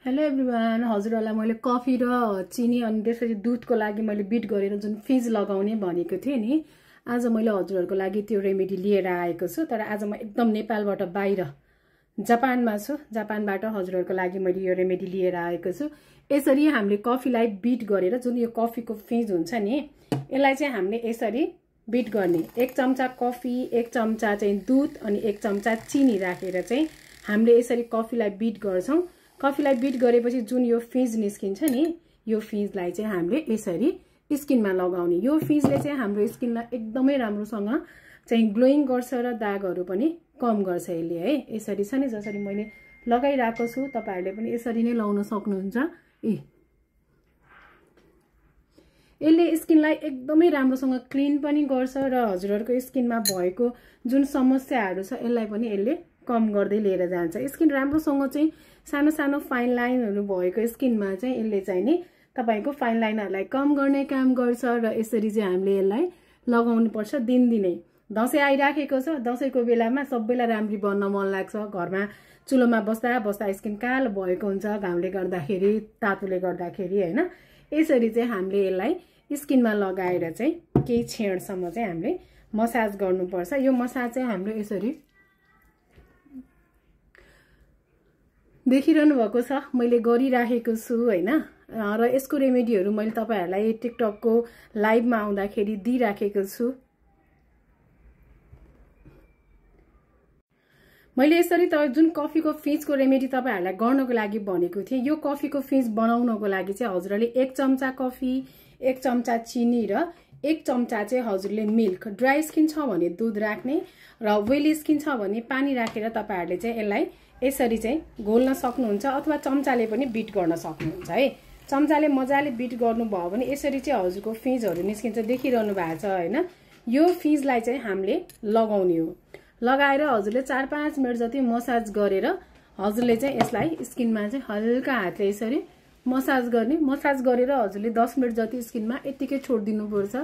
Hello everyone, हजुरहरूलाई मैले coffee र चिनी अनि त्यसपछि दुधको लागि मैले बिट गरेर जुन फिज लगाउने भनेको थिएँ नि, आज मैले हजुरहरूको लागि त्यो रेमेडी लिएर आएको छु। तर आज म एकदम नेपालबाट बाहिर जापानमा छु। जापानबाट हजुरहरूको लागि मैले यो रेमेडी लिएर आएको छु। यसरी हामीले कफीलाई बिट गरेर जुन यो कफीको फिज हुन्छ नि, यसलाई चाहिँ हामीले यसरी बिट गर्ने। 1 चम्चा कफी, 1 चम्चा चाहिँ दुध अनि 1 चम्चा चिनी राखेर चाहिँ हामीले यसरी कफीलाई बिट गर्छौं। कफीलाई बिट गरेपछि जुन यो फिज निस्किन्छ नि, यो फिजलाई चाहिँ हामीले यसरी स्किनमा लगाउने। यो फिजले चाहिँ हाम्रो स्किनलाई एकदमै राम्रोसँग चाहिँ ग्लोइङ गर्छ र दागहरू पनि कम गर्छ यसले है। यसरी छ नि, जसरी मैले लगाइरहेको छु तपाईहरुले पनि यसरी नै लाउन सक्नुहुन्छ। यसले स्किनलाई एकदमै राम्रोसँग क्लीन पनि गर्छ र हजुरहरुको स्किनमा भएको जुन समस्याहरू छ यसलाई पनि यसले कम गर्दै लिएर जान्छ। स्किन राम्रोसँग चाहिँ सानो सानो फाइन लाइनहरु भएको स्किनमा चाहिँ यसले चाहिँ नि तपाईको फाइन लाइनहरुलाई कम गर्ने काम गर्छ र यसरी चाहिँ हामीले यसलाई लगाउनु पर्छ दिनदिनै। दशैं आइराखेको छ, दशैंको बेलामा सबैलाई राम्री बन्न मन लाग्छ। घरमा चुलोमा बस्दा बस्दा स्किन कालो भएको हुन्छ, घामले गर्दाखेरि, तातोले गर्दाखेरि हैन। यसरी चाहिँ हामीले यसलाई स्किनमा लगाएर चाहिँ केही क्षणसम्म चाहिँ हामीले मसाज गर्नुपर्छ। यो मसाज चाहिँ हाम्रो यसरी देखिरहनु भएको छ, मैले गरिराखेको छु हैन। र यसको रेमेडीहरु मैले तपाईहरुलाई टिकटकको लाइभमा आउँदाखेरि दिइराखेको छु। मैले यसरी त जुन कफीको फिजको रेमेडी तपाईहरुलाई गर्नको लागि भनेको थिएँ। यो कफीको फिज बनाउनको लागि चाहिँ हजुरले 1 चम्चा कफी, 1 चम्चा चिनी र 1 चम्चा चाहिँ हजुरले मिल्क, ड्राई स्किन छ भने दूध राख्ने र ओइली स्किन छ भने पानी राखेर तपाईहरुले चाहिँ यसलाई यसरी चाहिँ घोल्न सक्नुहुन्छ अथवा चम्चाले पनि बिट गर्न सक्नुहुन्छ है। चम्चाले मजाले बिट गर्नु भयो भने यसरी चाहिँ हजुरको फिजहरु निस्किन्छ, देखिरहनु भएको छ हैन। यो फिजलाई चाहिँ हामीले लगाउने हो। लगाएर हजुरले 4-5 मिनेट जति मसाज गरेर हजुरले चाहिँ यसलाई स्किनमा चाहिँ हल्का हातले यसरी मसाज गर्ने। मसाज गरेर हजुरले 10 मिनेट जति स्किनमा यतिकै छोड्दिनु पर्छ।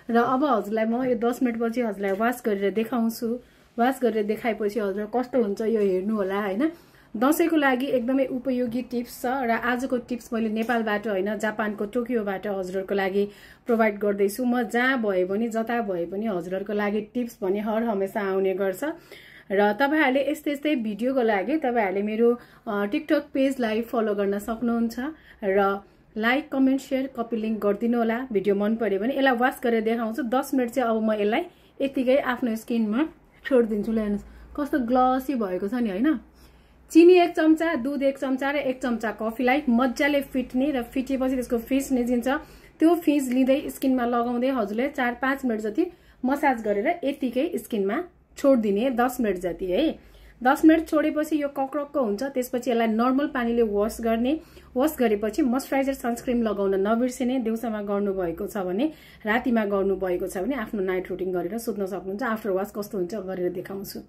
र अब हजुरलाई म यो 10 मिनेट पछि हजुरलाई वाश गरेर देखाउँछु। वाश गरेर देखाएपछि हजुर कस्तो हुन्छ यो हेर्नु होला हैन। दशैंको लागि एकदमै उपयोगी टिप्स छ र आजको टिप्स मैले नेपालबाट हैन, जापानको टोकियोबाट हजुरहरुको लागि प्रोवाइड गर्दै छु। म जहाँ भए पनि जता भए पनि हजुरहरुको लागि टिप्स भने हर हमेशा आउने गर्छ। र तपाईहरुले यस्तै भिडियोको लागि तपाईहरुले मेरो टिकटक पेजलाई फलो गर्न सक्नुहुन्छ र like, comment, share, copy link गर्दिनु होला। भिडियो मन पर्यो भने यसलाई वाश गरेर देखाउँछु। 10 मिनेट चाहिँ अब म यसलाई यतिकै आफ्नो स्किनमा छोड्दिन्छु। हेर्नुस् कस्तो ग्लसी भएको छ नि हैन। चिनी 1 चम्चा, दूध 1 चम्चा र 1 चम्चा कफीलाई मज्जाले फिट्ने र फिटेपछि त्यसको फिज निस्किन्छ। त्यो फिज लिँदै स्किनमा लगाउँदै हजुरले 4-5 मिनेट जति मसाज गरेर यतिकै स्किनमा छोड्दिने 10 मिनेट जति है। 10 मिनेट छोडेपछि यो कक्रक्क हुन्छ। त्यसपछि यसलाई नर्मल पानीले वाश गर्ने। वाश गरेपछि मोइस्चराइजर सनस्क्रिन लगाउन नबिर्सिने। दिउँसोमा गर्नु भएको छ भने, रातिमा गर्नु भएको छ भने आफ्नो नाइट रुटिन गरेर सुत्न सक्नुहुन्छ। आफ्टर वाश कस्तो हुन्छ गरेर देखाउँछु।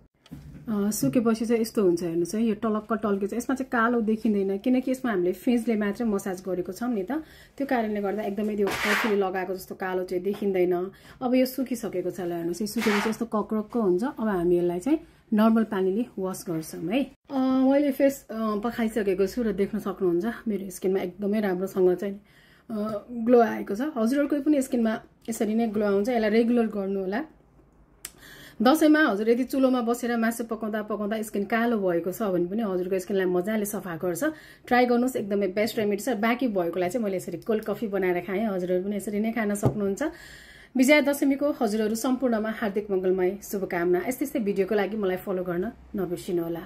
सुकेपछि चाहिँ यस्तो हुन्छ हेर्नुस् है। यो टलक्क टल्केछ। यसमा चाहिँ कालो देखिँदैन किनकि यसमा हामीले फिजले मात्र मसाज गरेको छौं नि त। त्यो कारणले गर्दा एकदमै त्यो कफीले लगाएको जस्तो कालो चाहिँ देखिँदैन। अब यो सुकिसकेको छ। हेर्नुस्, यो सुकेपछि यस्तो कक्रक्क हुन्छ। अब हामी यसलाई चाहिँ नर्मल पानीले वाश गर्छौं है। मैले फेस पखाइसकेको छु र देख्न सक्नुहुन्छ मेरो स्किनमा एकदमै राम्रोसँग चाहिँ ग्लो आएको छ। हजुरहरुको पनि स्किनमा यसरी नै ग्लो आउँछ। यसलाई रेगुलर गर्नु होला। दशैंमा हजुर यदि चुलोमा बसेर मासु पकाउँदा पकाउँदा स्किन कालो भएको छ भने पनि हजुरको स्किनलाई मजाले सफा गर्छ। ट्राई गर्नुस्, एकदमै बेस्ट रेमेडी छ। बाँकी भएकोलाई चाहिँ मैले यसरी कोल्ड कफी बनाएर खाएँ। हजुरहरु पनि यसरी नै खान सक्नुहुन्छ। विजयादशमीको हजुरहरु सम्पूर्णमा हार्दिक मंगलमय शुभकामना। यस्तै भिडियोको लागि मलाई फलो गर्न नबिर्सिनु होला।